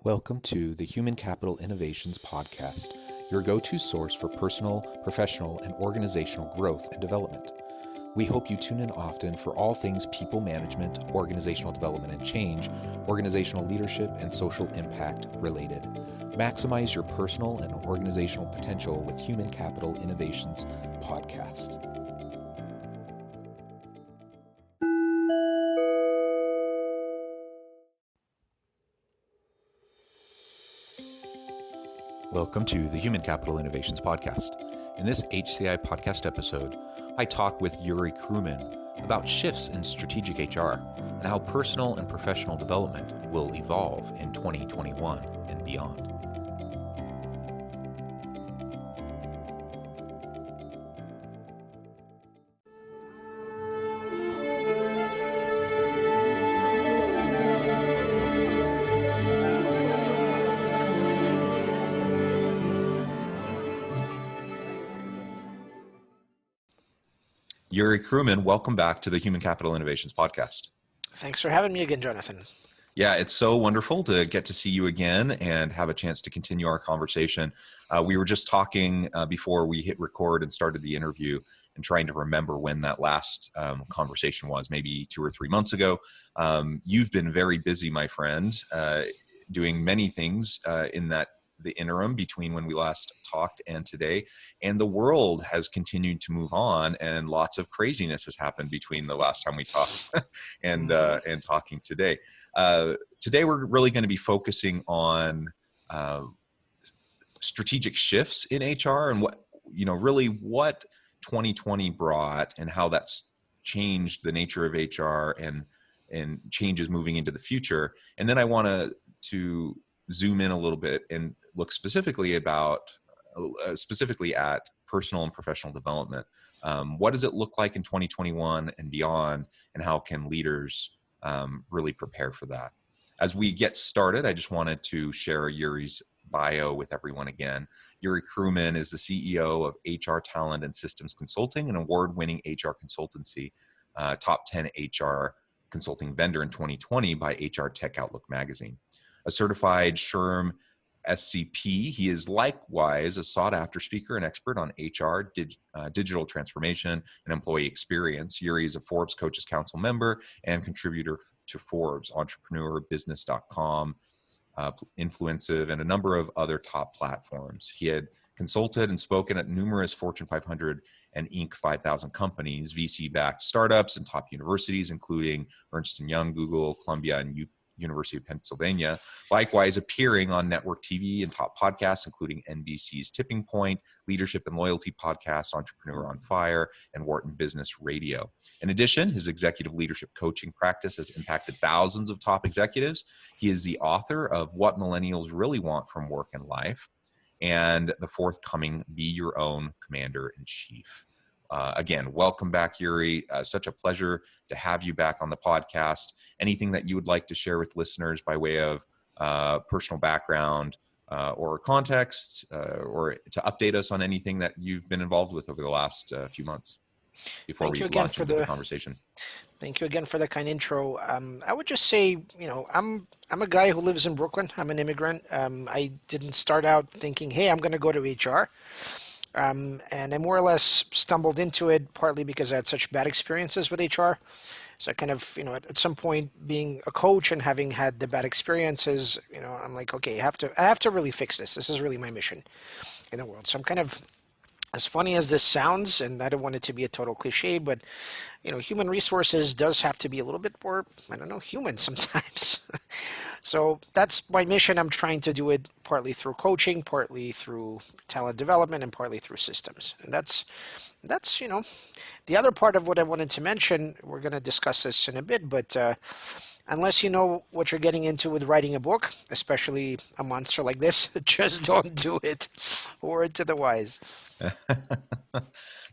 Welcome to the Human Capital Innovations Podcast, your go-to source for personal, professional, and organizational growth and development. We hope you tune in often for all things people management, organizational development and change, organizational leadership, and social impact related. Maximize your personal and organizational potential with Human Capital Innovations Podcast. Welcome to the Human Capital Innovations Podcast. In this HCI podcast episode, I talk with Yuri Kruman about shifts in strategic HR and how personal and professional development will evolve in 2021 and beyond. Yuri Kruman, welcome back to the Human Capital Innovations Podcast. Thanks for having me again, Jonathan. Yeah, it's so wonderful to get to see you again and have a chance to continue our conversation. We were just talking before we hit record and started the interview and trying to remember when that last conversation was, maybe 2 or 3 months ago. You've been very busy, my friend, doing many things in the interim between when we last talked and today, and the world has continued to move on, and lots of craziness has happened between the last time we talked and talking today. Today we're really going to be focusing on strategic shifts in HR and what 2020 brought and how that's changed the nature of HR and changes moving into the future. And then I want to zoom in a little bit and look specifically at personal and professional development. What does it look like in 2021 and beyond, and how can leaders really prepare for that? As we get started, I just wanted to share Yuri's bio with everyone again. Yuri Kruman is the CEO of HR Talent and Systems Consulting, an award-winning HR consultancy, top 10 HR consulting vendor in 2020 by HR Tech Outlook magazine. A certified SHRM SCP, he is likewise a sought-after speaker and expert on HR, digital transformation, and employee experience. Yuri is a Forbes Coaches Council member and contributor to Forbes, Entrepreneur, Business.com, Influencive, and a number of other top platforms. He had consulted and spoken at numerous Fortune 500 and Inc. 5000 companies, VC-backed startups, and top universities, including Ernst & Young, Google, Columbia, and University of Pennsylvania, likewise appearing on network TV and top podcasts, including NBC's Tipping Point, Leadership and Loyalty Podcasts, Entrepreneur on Fire, and Wharton Business Radio. In addition, his executive leadership coaching practice has impacted thousands of top executives. He is the author of What Millennials Really Want from Work and Life, and the forthcoming Be Your Own Commander-in-Chief. Again, welcome back, Yuri. Such a pleasure to have you back on the podcast. Anything that you would like to share with listeners by way of personal background or context, or to update us on anything that you've been involved with over the last few months before we launch into the conversation? Thank you again for the kind intro. I would just say, I'm a guy who lives in Brooklyn. I'm an immigrant. I didn't start out thinking, hey, I'm going to go to HR. And I more or less stumbled into it partly because I had such bad experiences with HR. So I kind of, at some point being a coach and having had the bad experiences, I'm like, okay, I have to really fix this. This is really my mission in the world. So I'm kind of, as funny as this sounds, and I don't want it to be a total cliche, but, human resources does have to be a little bit more, human sometimes. So that's my mission. I'm trying to do it partly through coaching, partly through talent development, and partly through systems. And that's the other part of what I wanted to mention. We're going to discuss this in a bit, but unless you know what you're getting into with writing a book, especially a monster like this, just don't do it. Word to the wise.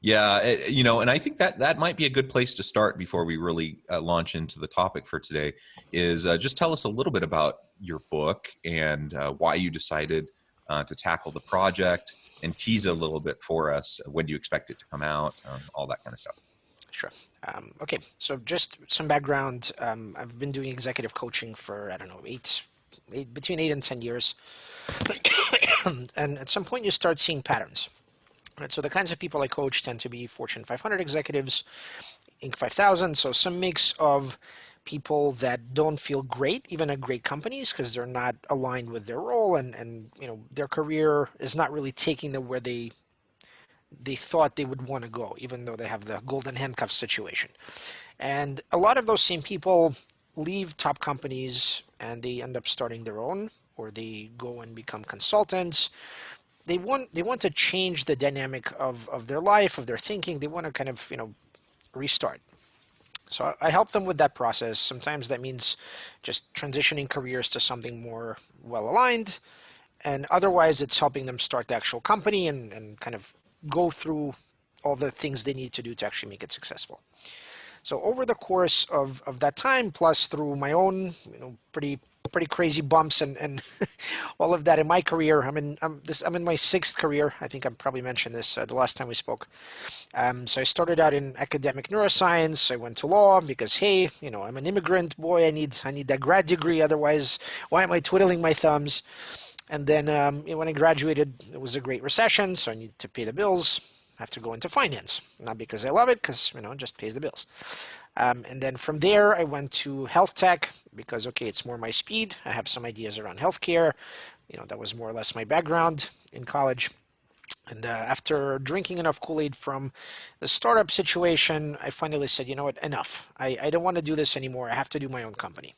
Yeah, and I think that might be a good place to start before we really launch into the topic for today, is just tell us a little bit about your book and why you decided to tackle the project, and tease a little bit for us. When do you expect it to come out? All that kind of stuff. Sure. Okay, so just some background. I've been doing executive coaching for, 8 between 8 and 10 years, and at some point you start seeing patterns. Right, so the kinds of people I coach tend to be Fortune 500 executives, Inc. 5000. So some mix of people that don't feel great, even at great companies, because they're not aligned with their role, and their career is not really taking them where they thought they would want to go, even though they have the golden handcuff situation. And a lot of those same people leave top companies and they end up starting their own, or they go and become consultants. They want to change the dynamic of their life, of their thinking. They want to kind of restart. So I help them with that process. Sometimes that means just transitioning careers to something more well aligned, and otherwise it's helping them start the actual company and kind of go through all the things they need to do to actually make it successful. So over the course of that time, plus through my own pretty crazy bumps and all of that in my career, I'm in my sixth career. I think I probably mentioned this the last time we spoke. So I started out in academic neuroscience. I went to law because, hey, I'm an immigrant boy. I need that grad degree. Otherwise, why am I twiddling my thumbs? And then when I graduated, it was a great recession, so I need to pay the bills. I have to go into finance, not because I love it, because it just pays the bills. And then from there, I went to health tech because, okay, it's more my speed. I have some ideas around healthcare. That was more or less my background in college. And after drinking enough Kool-Aid from the startup situation, I finally said, you know what, enough. I don't want to do this anymore. I have to do my own company.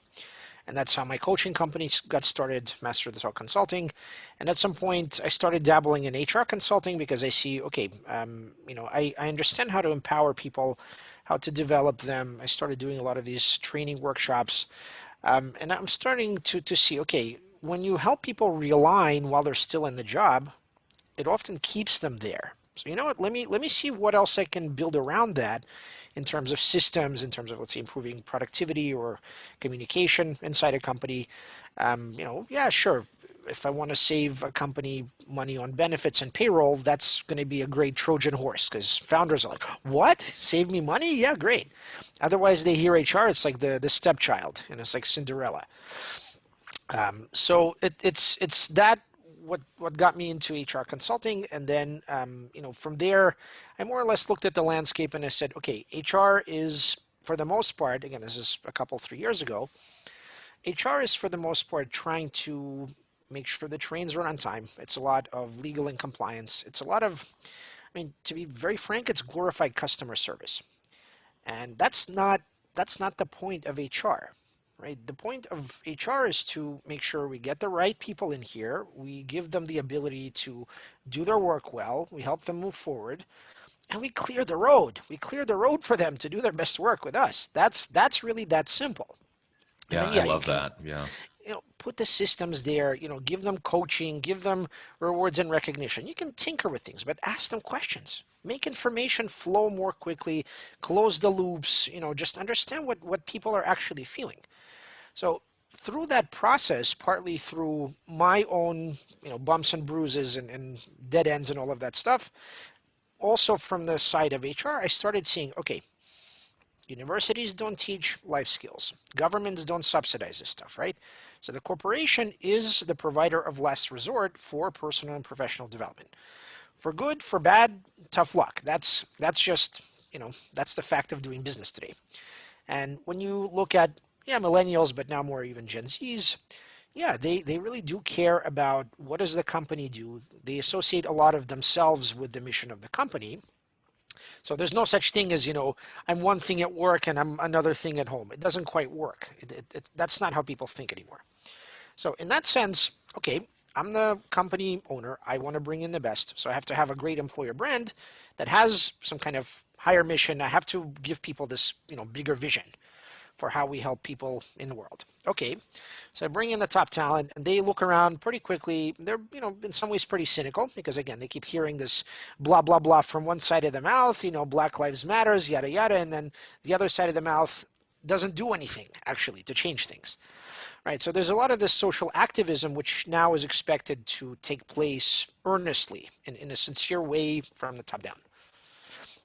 And that's how my coaching company got started, Master of the Talk Consulting. And at some point, I started dabbling in HR consulting because I see, okay, I understand how to empower people, how to develop them. I started doing a lot of these training workshops. And I'm starting to see, okay, when you help people realign while they're still in the job, it often keeps them there. So you know what? Let me see what else I can build around that in terms of systems, in terms of, let's say, improving productivity or communication inside a company. Yeah, sure. If I want to save a company money on benefits and payroll, that's going to be a great Trojan horse because founders are like, "What? Save me money? Yeah, great." Otherwise, they hear HR, it's like the stepchild, and it's like Cinderella. So it's that what got me into HR consulting, and then from there, I more or less looked at the landscape and I said, okay, HR is for the most part, again, this is a couple 3 years ago, HR is for the most part trying to make sure the trains run on time. It's a lot of legal and compliance. It's a lot of, to be very frank, it's glorified customer service. And that's not the point of HR, right? The point of HR is to make sure we get the right people in here. We give them the ability to do their work well. We help them move forward, and we clear the road. We clear the road for them to do their best work with us. That's really that simple. And Yeah, then I yeah, you love can that. Yeah. put the systems there, give them coaching, give them rewards and recognition. You can tinker with things, but ask them questions. Make information flow more quickly, close the loops, just understand what people are actually feeling. So through that process, partly through my own, bumps and bruises and dead ends and all of that stuff, also from the side of HR, I started seeing, okay, universities don't teach life skills. Governments don't subsidize this stuff, right? So the corporation is the provider of last resort for personal and professional development. For good, for bad, tough luck. That's just, that's the fact of doing business today. And when you look at, yeah, millennials, but now more even Gen Zs, yeah, they really do care about what does the company do. They associate a lot of themselves with the mission of the company. So there's no such thing as, I'm one thing at work and I'm another thing at home. It doesn't quite work. That's not how people think anymore. So in that sense, okay, I'm the company owner. I want to bring in the best. So I have to have a great employer brand that has some kind of higher mission. I have to give people this, bigger vision for how we help people in the world. Okay, so I bring in the top talent and they look around pretty quickly. They're, in some ways pretty cynical because again, they keep hearing this blah, blah, blah from one side of the mouth, Black Lives Matters, yada, yada. And then the other side of the mouth doesn't do anything actually to change things. Right, so there's a lot of this social activism which now is expected to take place earnestly in a sincere way from the top down.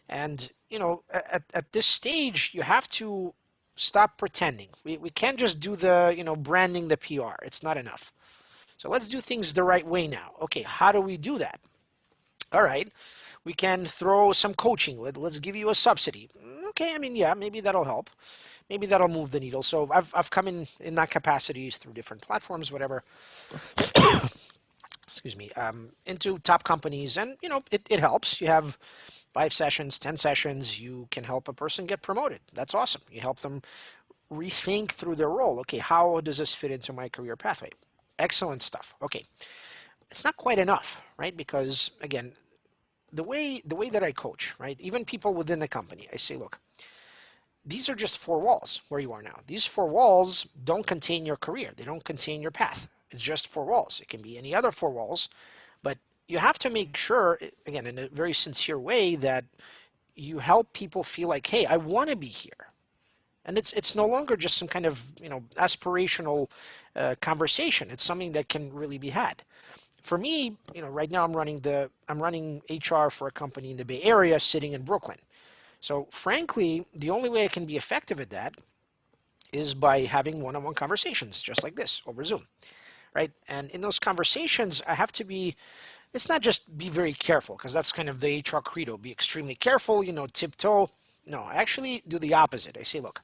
And at this stage, you have to stop pretending. We can't just do the, branding, the PR. It's not enough. So let's do things the right way now. Okay, how do we do that? All right, we can throw some coaching. Let's give you a subsidy. Okay, I mean, yeah, maybe that'll help. Maybe that'll move the needle. So I've come in that capacities through different platforms, whatever. Excuse me, into top companies, and it helps. You have 5 sessions, 10 sessions. You can help a person get promoted. That's awesome. You help them rethink through their role. Okay, how does this fit into my career pathway? Excellent stuff. Okay, it's not quite enough, right? Because again, the way that I coach, right? Even people within the company, I say, look, these are just four walls where you are now. These four walls don't contain your career. They don't contain your path. It's just four walls. It can be any other four walls, but you have to make sure, again, in a very sincere way, that you help people feel like, hey, I want to be here. And it's no longer just some kind of aspirational conversation. It's something that can really be had. For me, right now I'm running HR for a company in the Bay Area, sitting in Brooklyn. So frankly, the only way I can be effective at that is by having one-on-one conversations, just like this over Zoom, right? And in those conversations, I have to be. It's not just be very careful, because that's kind of the HR credo. Be extremely careful, tiptoe. No, I actually do the opposite. I say, look,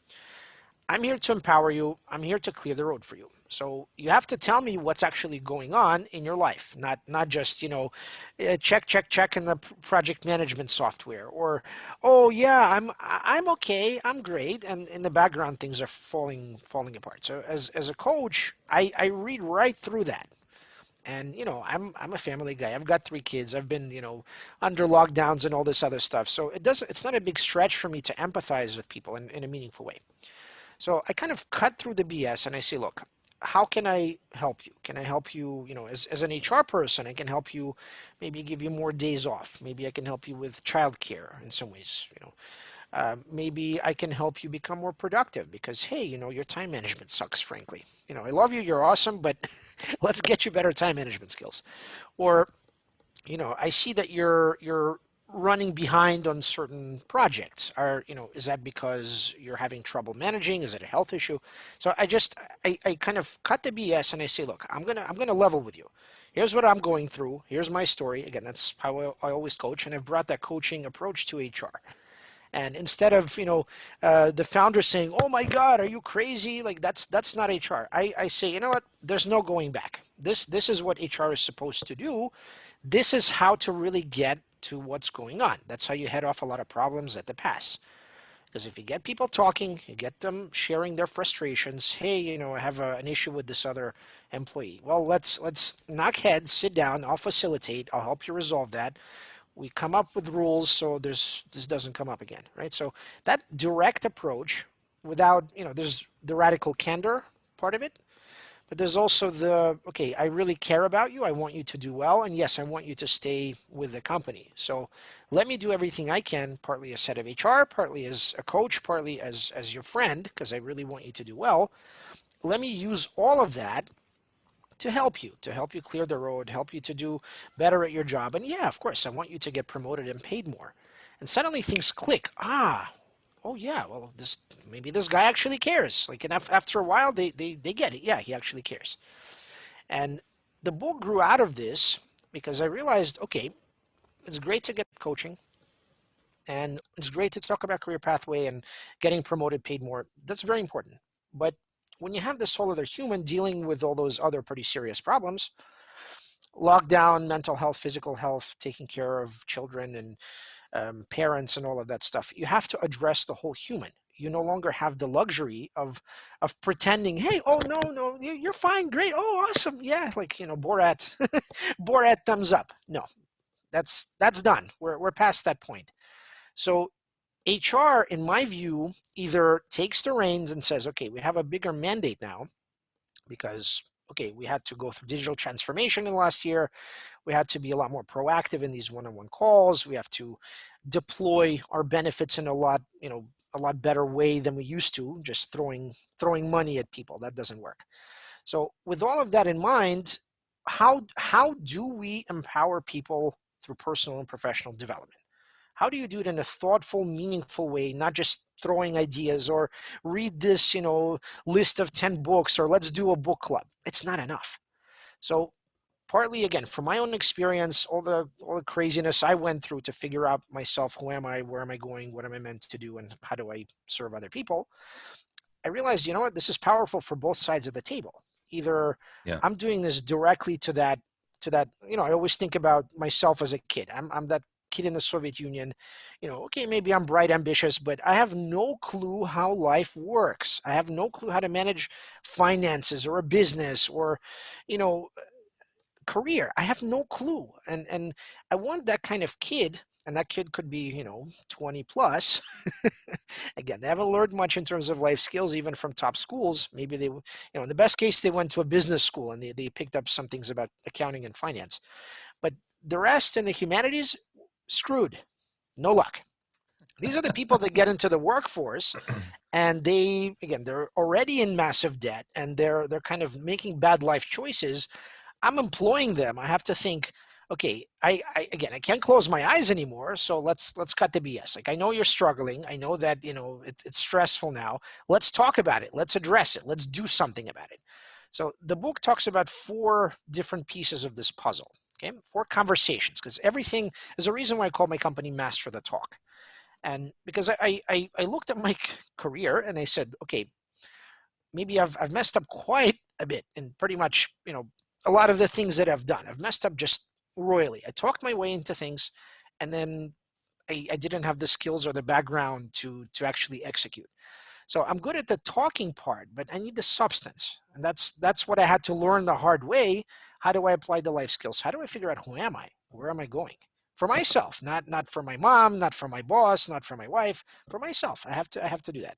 I'm here to empower you. I'm here to clear the road for you. So you have to tell me what's actually going on in your life, not just check in the project management software, or oh yeah, I'm okay, I'm great, and in the background things are falling apart. So as a coach, I read right through that. And I'm a family guy. I've got 3 kids. I've been under lockdowns and all this other stuff. So it's not a big stretch for me to empathize with people in a meaningful way. So I kind of cut through the BS and I say, look, how can I help you? Can I help you, as an HR person, I can help you, maybe give you more days off. Maybe I can help you with childcare in some ways, maybe I can help you become more productive because, hey, your time management sucks, frankly. I love you, you're awesome, but let's get you better time management skills. Or I see that you're running behind on certain projects. Is that because you're having trouble managing? Is it a health issue? So I kind of cut the BS and I say, look, I'm gonna level with you. Here's what I'm going through. Here's my story. Again, that's how I always coach, and I've brought that coaching approach to HR. And instead of the founder saying, "Oh my God, are you crazy?" Like that's not HR. I say, you know what? There's no going back. This is what HR is supposed to do. This is how to really get to what's going on. That's how you head off a lot of problems at the pass. Because if you get people talking, you get them sharing their frustrations. Hey, I have an issue with this other employee. Well, let's knock heads, sit down. I'll facilitate. I'll help you resolve that. We come up with rules so this doesn't come up again, right? So that direct approach, without there's the radical candor part of it, but there's also the, okay, I really care about you. I want you to do well. And yes, I want you to stay with the company. So let me do everything I can, partly as head of HR, partly as a coach, partly as your friend, because I really want you to do well. Let me use all of that to help you clear the road, help you to do better at your job. And yeah, of course, I want you to get promoted and paid more. And suddenly things click. Oh yeah, well, maybe this guy actually cares. Like, and after a while, they get it. Yeah, he actually cares. And the book grew out of this because I realized, okay, it's great to get coaching, and it's great to talk about career pathway and getting promoted, paid more. That's very important. But when you have this whole other human dealing with all those other pretty serious problems, lockdown, mental health, physical health, taking care of children and parents and all of that stuff, you have to address the whole human. You no longer have the luxury of pretending, hey, oh no, you're fine, great, oh awesome, yeah, like Borat, Borat thumbs up. No, that's done. We're past that point. So HR, in my view, either takes the reins and says, okay, we have a bigger mandate now because, okay, we had to go through digital transformation in the last year. We had to be a lot more proactive in these one-on-one calls. We have to deploy our benefits in a lot better way than we used to, just throwing money at people. That doesn't work. So with all of that in mind, how do we empower people through personal and professional development? How do you do it in a thoughtful, meaningful way, not just throwing ideas or read this, list of 10 books or let's do a book club? It's not enough. So partly again from my own experience, all the craziness I went through to figure out myself, who am I, where am I going, what am I meant to do, and how do I serve other people, I realized, you know what, this is powerful for both sides of the table. Either Yeah. I'm doing this directly to that, I always think about myself as a kid. I'm that kid in the Soviet Union. Okay, maybe I'm bright, ambitious, but I have no clue how life works. I have no clue how to manage finances or a business or, you know, career. I have no clue. And I want that kind of kid, and that kid could be, 20 plus. Again, they haven't learned much in terms of life skills, even from top schools. Maybe they, in the best case, they went to a business school and they picked up some things about accounting and finance. But the rest in the humanities, screwed. No luck. These are the people that get into the workforce, and they're already in massive debt, and they're kind of making bad life choices. I'm employing them. I have to think, okay, I can't close my eyes anymore. So let's cut the BS. Like, I know you're struggling. I know that it's stressful now. Let's talk about it. Let's address it. Let's do something about it. So the book talks about four different pieces of this puzzle. Okay, four conversations, because everything is a reason why I call my company Master the Talk. And because I looked at my career and I said, okay, maybe I've messed up quite a bit in pretty much, a lot of the things that I've done. I've messed up just royally. I talked my way into things, and then I didn't have the skills or the background to actually execute. So I'm good at the talking part, but I need the substance. And that's what I had to learn the hard way. How do I apply the life skills? How do I figure out who am I? Where am I going? For myself, not for my mom, not for my boss, not for my wife, for myself. I have to do that.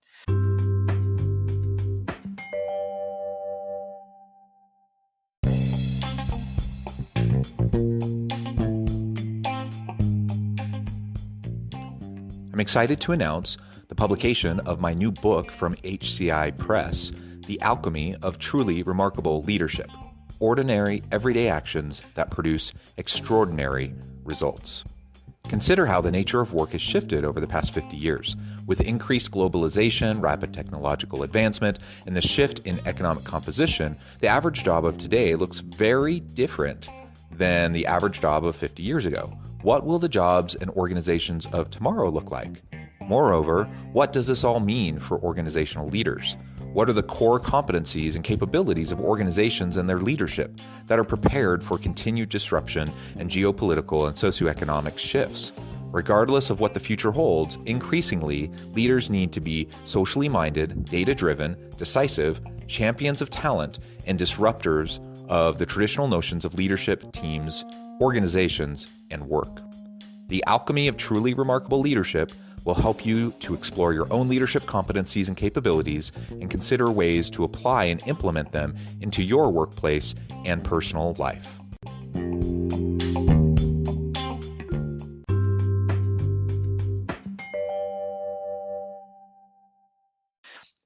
I'm excited to announce the publication of my new book from HCI Press, The Alchemy of Truly Remarkable Leadership: Ordinary, Everyday Actions That Produce Extraordinary Results. Consider how the nature of work has shifted over the past 50 years. With increased globalization, rapid technological advancement, and the shift in economic composition, the average job of today looks very different than the average job of 50 years ago. What will the jobs and organizations of tomorrow look like? Moreover, what does this all mean for organizational leaders? What are the core competencies and capabilities of organizations and their leadership that are prepared for continued disruption and geopolitical and socioeconomic shifts? Regardless of what the future holds, increasingly, leaders need to be socially minded, data-driven, decisive, champions of talent, and disruptors of the traditional notions of leadership, teams, organizations, and work. The Alchemy of Truly Remarkable Leadership will help you to explore your own leadership competencies and capabilities and consider ways to apply and implement them into your workplace and personal life.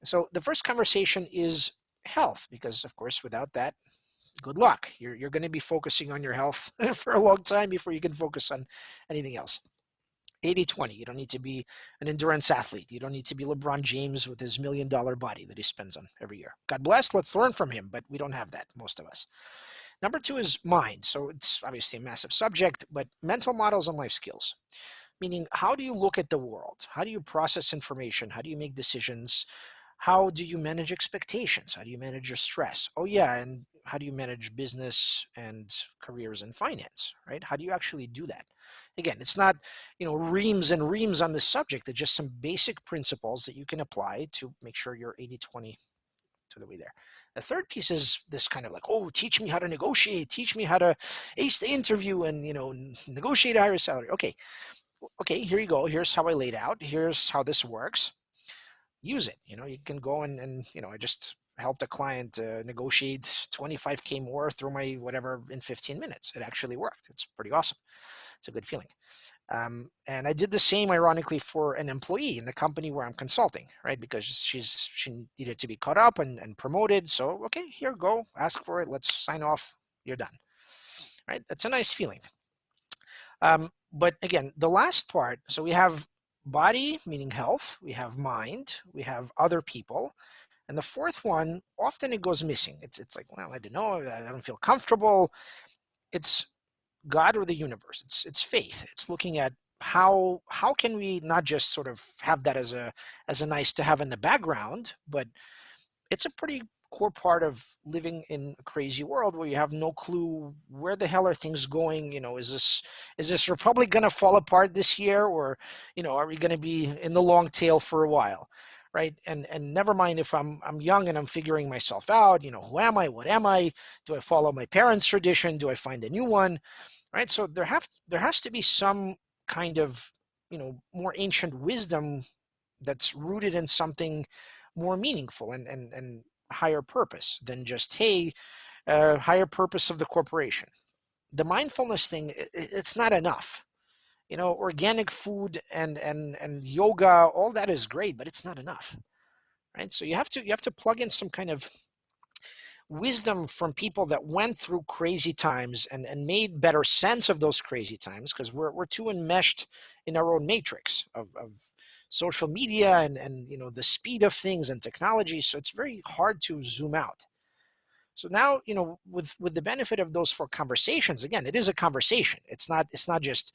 So the first conversation is health, because of course, without that, good luck. You're going to be focusing on your health for a long time before you can focus on anything else. 80-20. You don't need to be an endurance athlete. You don't need to be LeBron James with his $1 million body that he spends on every year. God bless. Let's learn from him, but we don't have that, most of us. Number two is mind. So it's obviously a massive subject, but mental models and life skills. Meaning, how do you look at the world? How do you process information? How do you make decisions? How do you manage expectations? How do you manage your stress? Oh yeah, and how do you manage business and careers and finance, right? How do you actually do that? Again, it's not, reams and reams on this subject. It's just some basic principles that you can apply to make sure you're 80-20 to the way there. The third piece is this kind of like, oh, teach me how to negotiate, teach me how to ace the interview and, negotiate a higher salary. Okay, here you go. Here's how I laid out. Here's how this works. Use it. You can go and I just helped a client negotiate 25K more through my whatever in 15 minutes. It actually worked. It's pretty awesome. It's a good feeling. And I did the same, ironically, for an employee in the company where I'm consulting, right? Because she needed to be caught up and promoted. So, okay, here, go, ask for it. Let's sign off. You're done, right? That's a nice feeling. But again, the last part, so we have body, meaning health, we have mind, we have other people, and the fourth one, often it goes missing. It's like, well, I don't know, I don't feel comfortable. It's God or the universe. It's faith. It's looking at how can we not just sort of have that as a nice to have in the background, but it's a pretty core part of living in a crazy world where you have no clue where the hell are things going. Is this republic going to fall apart this year, or are we going to be in the long tail for a while, right? And never mind if I'm young and I'm figuring myself out. Who am I, what am I? Do I follow my parents' tradition? Do I find a new one? Right? So there has to be some kind of more ancient wisdom that's rooted in something more meaningful and higher purpose than just, hey, higher purpose of the corporation. The mindfulness thing, it's not enough. Organic food and yoga, all that is great, but it's not enough, right? So you have to plug in some kind of wisdom from people that went through crazy times and made better sense of those crazy times, because we're too enmeshed in our own matrix of social media and the speed of things and technology. So it's very hard to zoom out. So now, with the benefit of those four conversations, again, it is a conversation. It's not just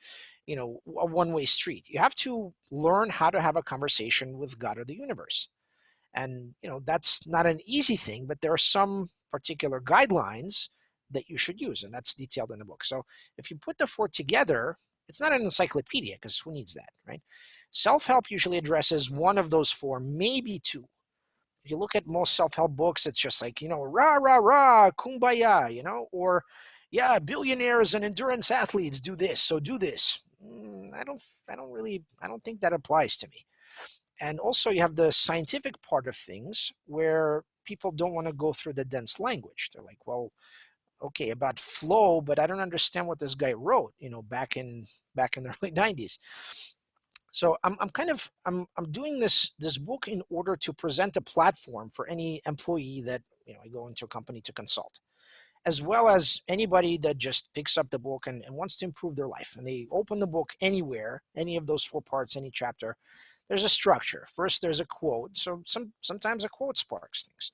a one-way street. You have to learn how to have a conversation with God or the universe. And that's not an easy thing, but there are some particular guidelines that you should use, and that's detailed in the book. So if you put the four together, it's not an encyclopedia, because who needs that, right? Self-help usually addresses one of those four, maybe two. If you look at most self-help books, it's just like, rah, rah, rah, kumbaya, or yeah, billionaires and endurance athletes do this, so do this. I don't think that applies to me. And also you have the scientific part of things where people don't want to go through the dense language. They're like, well, okay, about flow, but I don't understand what this guy wrote, back in the early 90s. So I'm doing this book in order to present a platform for any employee that I go into a company to consult, as well as anybody that just picks up the book and wants to improve their life. And they open the book anywhere, any of those four parts, any chapter. There's a structure. First, there's a quote. So sometimes a quote sparks things.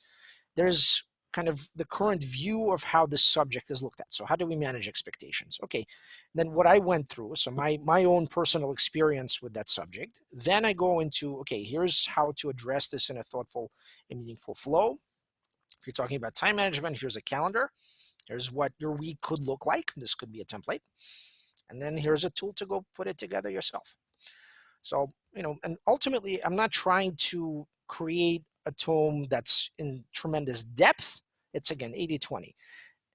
There's kind of the current view of how this subject is looked at. So how do we manage expectations? Okay. Then what I went through, so my own personal experience with that subject. Then I go into, okay, here's how to address this in a thoughtful and meaningful flow. If you're talking about time management, here's a calendar. Here's what your week could look like. This could be a template. And then here's a tool to go put it together yourself. So, and ultimately, I'm not trying to create a tome that's in tremendous depth. It's, again, 80-20.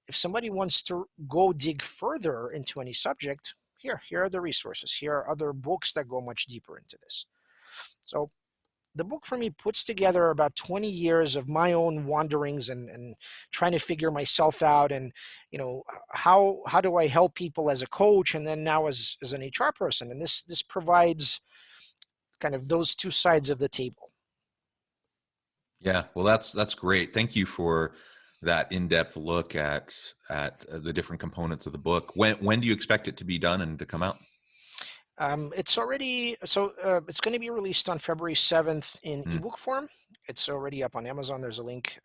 If somebody wants to go dig further into any subject, here are the resources. Here are other books that go much deeper into this. So the book for me puts together about 20 years of my own wanderings and trying to figure myself out, and how do I help people as a coach, and then now as an HR person. And this provides kind of those two sides of the table. Yeah, well, that's great. Thank you for that in-depth look at the different components of the book. When do you expect it to be done and to come out? It's already it's going to be released on February 7th in Mm. ebook form. It's already up on Amazon. There's a link,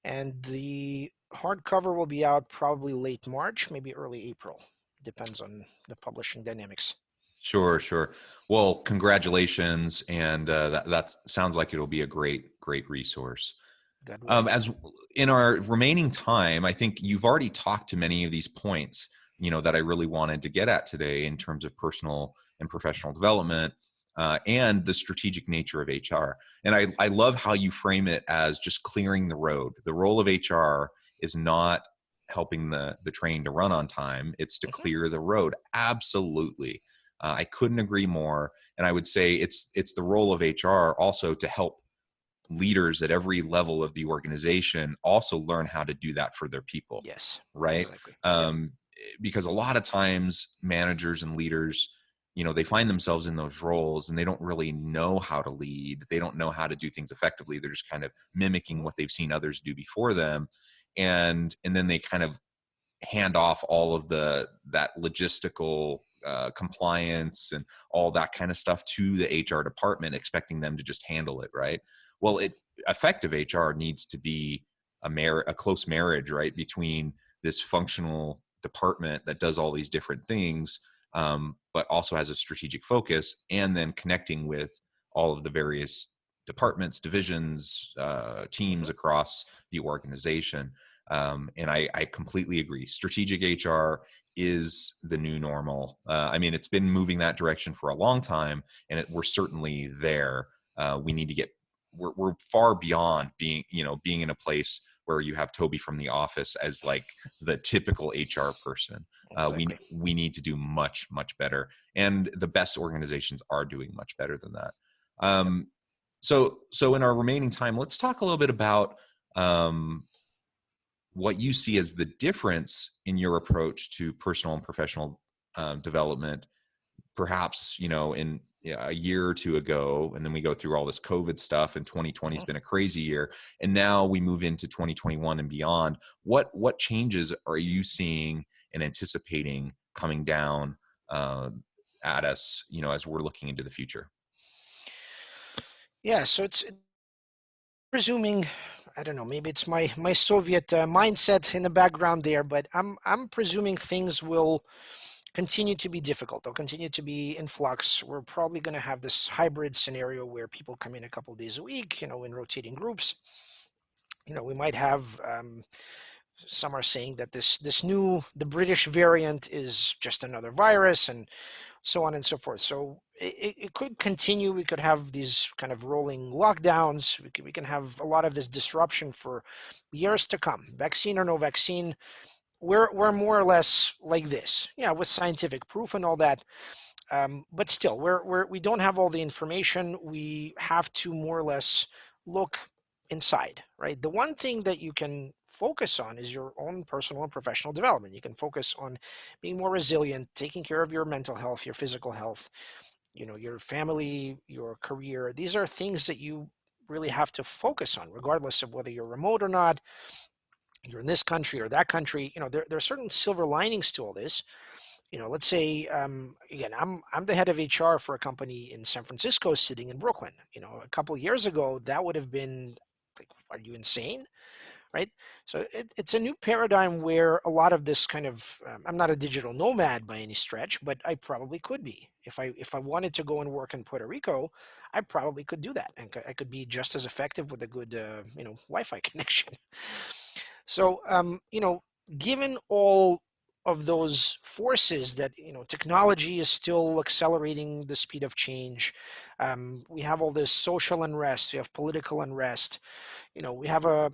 and the hardcover will be out probably late March, maybe early April. Depends on the publishing dynamics. Sure, sure. Well, congratulations, and that sounds like it'll be a great resource. God willing. As in our remaining time, I think you've already talked to many of these points, that I really wanted to get at today in terms of personal and professional development, and the strategic nature of HR. And I love how you frame it as just clearing the road. The role of HR is not helping the train to run on time; it's to Mhm. clear the road. Absolutely. I couldn't agree more. And I would say it's the role of HR also to help leaders at every level of the organization also learn how to do that for their people, Yes, right? exactly. Yep. Because a lot of times managers and leaders, they find themselves in those roles and they don't really know how to lead. They don't know how to do things effectively. They're just kind of mimicking Mhm. what they've seen others do before them. And then they kind of hand off all of that logistical compliance and all that kind of stuff to the HR department, expecting them to just handle it, right? Well, it effective HR needs to be a close marriage, right, between this functional department that does all these different things, but also has a strategic focus, and then connecting with all of the various departments, divisions, teams Hmm. across the organization. And I completely agree. Strategic HR is the new normal. I mean, it's been moving that direction for a long time, and we're certainly there. We need to get. We're far beyond being in a place where you have Toby from The Office as like the typical HR person. We Exactly. we need to do much better, and the best organizations are doing much better than that. Yep. So in our remaining time, let's talk a little bit about um, what you see as the difference in your approach to personal and professional development, perhaps in a year or two ago, and then we go through all this COVID stuff, and 2020 has Hmm. been a crazy year, and now we move into 2021 and beyond. What changes are you seeing and anticipating coming down uh, at us, as we're looking into the future? Yeah, so it's presuming, I don't know, maybe it's my Soviet mindset in the background there, but I'm presuming things will continue to be difficult. They'll continue to be in flux. We're probably going to have this hybrid scenario where people come in a couple of days a week, in rotating groups. We might have some are saying that this new the British variant is just another virus, and so on and so forth. So it could continue. We could have these kind of rolling lockdowns. We can have a lot of this disruption for years to come. Vaccine or no vaccine, we're more or less like this. Yeah, with scientific proof and all that. But still, we don't have all the information. We have to more or less look inside, right? The one thing that you can focus on is your own personal and professional development. You can focus on being more resilient, taking care of your mental health, your physical health, your family, your career. These are things that you really have to focus on, regardless of whether you're remote or not, you're in this country or that country. There are certain silver linings to all this. Let's say, again, I'm the head of HR for a company in San Francisco sitting in Brooklyn. A couple of years ago, that would have been like, are you insane? Right? So it's a new paradigm where a lot of this kind of I'm not a digital nomad by any stretch, but I probably could be. If I wanted to go and work in Puerto Rico, I probably could do that, and I could be just as effective with a good Wi-Fi connection. So given all of those forces that technology is still accelerating the speed of change. We have all this social unrest, we have political unrest, we have a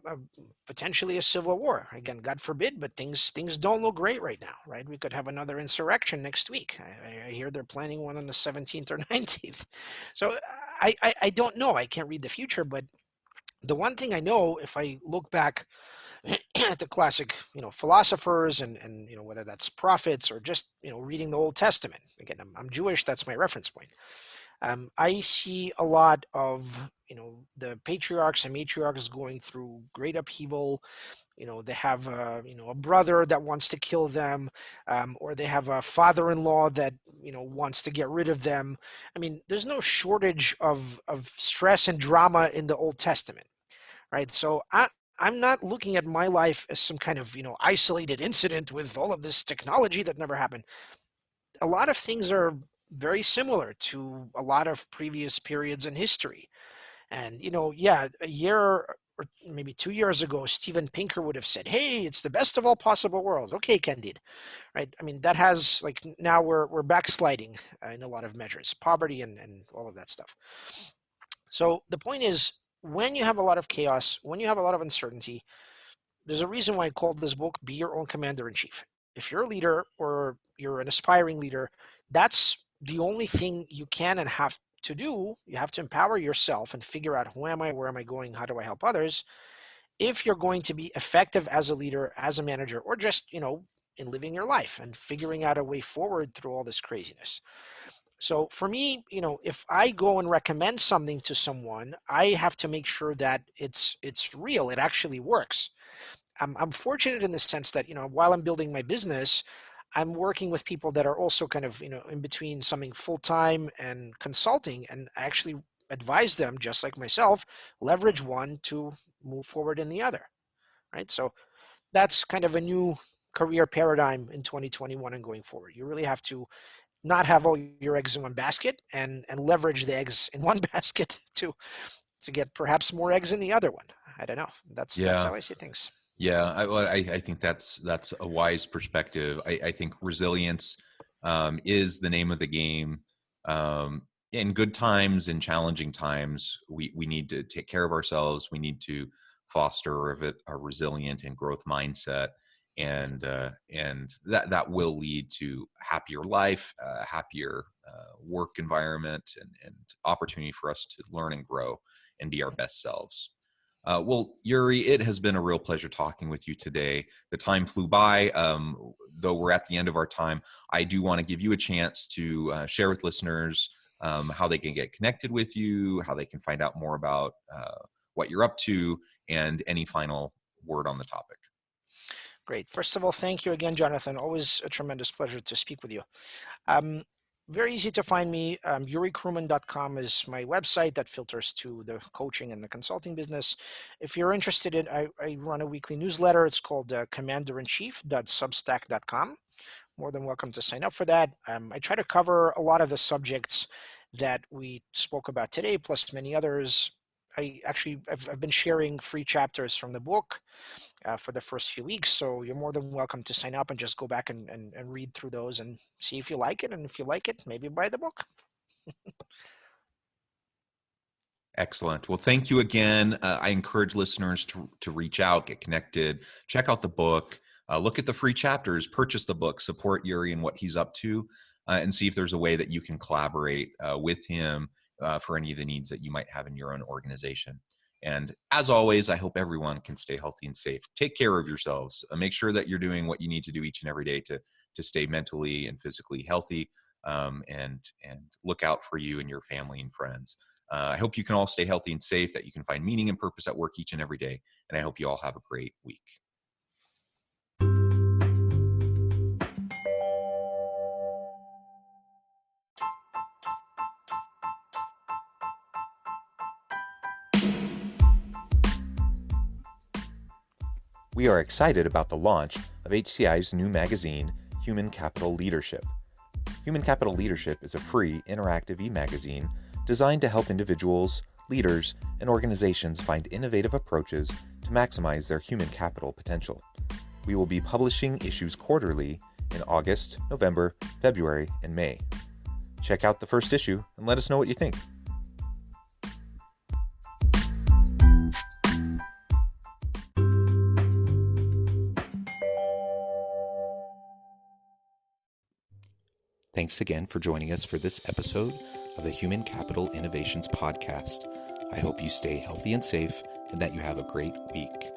potentially a civil war again, God forbid, but things don't look great right now, right? We could have another insurrection next week. I hear they're planning one on the 17th or 19th. So I don't know, I can't read the future, but the one thing I know, if I look back at the classic philosophers, and whether that's prophets or just reading the Old Testament, again, I'm Jewish, that's my reference point. I see a lot of the patriarchs and matriarchs going through great upheaval. They have a brother that wants to kill them, or they have a father-in-law that wants to get rid of them. I mean, there's no shortage of stress and drama in the Old Testament, right? So I'm not looking at my life as some kind of isolated incident with all of this technology that never happened. A lot of things are very similar to a lot of previous periods in history. And yeah, a year or maybe 2 years ago, Steven Pinker would have said, "Hey, it's the best of all possible worlds." Okay, Candide, right? I mean, that has like now we're backsliding in a lot of measures, poverty and all of that stuff. So the point is, when you have a lot of chaos, when you have a lot of uncertainty, there's a reason why I called this book Be Your Own Commander in Chief. If you're a leader or you're an aspiring leader, that's the only thing you can and have to do. You have to empower yourself and figure out, who am I, where am I going, how do I help others, if you're going to be effective as a leader, as a manager, or just, in living your life and figuring out a way forward through all this craziness. So for me, if I go and recommend something to someone, I have to make sure that it's real, it actually works. I'm fortunate in the sense that, while I'm building my business, I'm working with people that are also kind of, in between something full time and consulting, and I actually advise them, just like myself, leverage one to move forward in the other, right? So that's kind of a new career paradigm in 2021 and going forward. You really have to not have all your eggs in one basket, and leverage the eggs in one basket to get perhaps more eggs in the other one. I don't know. That's Yeah. how I see things. Yeah, I think that's a wise perspective. I think resilience is the name of the game. In good times, in challenging times, we need to take care of ourselves. We need to foster a resilient and growth mindset, and that will lead to happier life, happier work environment, and opportunity for us to learn and grow and be our best selves. Well, Yuri, it has been a real pleasure talking with you today. The time flew by. Though we're at the end of our time, I do want to give you a chance to share with listeners how they can get connected with you, how they can find out more about what you're up to, and any final word on the topic. Great. First of all, thank you again, Jonathan. Always a tremendous pleasure to speak with you. Um, Very easy to find me. YuriKruman.com is my website that filters to the coaching and the consulting business. If you're interested in, I run a weekly newsletter. It's called commanderinchief.substack.com. More than welcome to sign up for that. I try to cover a lot of the subjects that we spoke about today, plus many others. I've been sharing free chapters from the book for the first few weeks. So you're more than welcome to sign up and just go back and read through those and see if you like it. And if you like it, maybe buy the book. Excellent. Well, thank you again. I encourage listeners to reach out, get connected, check out the book, look at the free chapters, purchase the book, support Yuri and what he's up to, and see if there's a way that you can collaborate with him for any of the needs that you might have in your own organization. And as always, I hope everyone can stay healthy and safe. Take care of yourselves. Make sure that you're doing what you need to do each and every day to stay mentally and physically healthy, and look out for you and your family and friends. I hope you can all stay healthy and safe, that you can find meaning and purpose at work each and every day. And I hope you all have a great week. We are excited about the launch of HCI's new magazine, Human Capital Leadership. Human Capital Leadership is a free, interactive e-magazine designed to help individuals, leaders, and organizations find innovative approaches to maximize their human capital potential. We will be publishing issues quarterly in August, November, February, and May. Check out the first issue and let us know what you think. Thanks again for joining us for this episode of the Human Capital Innovations Podcast. I hope you stay healthy and safe and that you have a great week.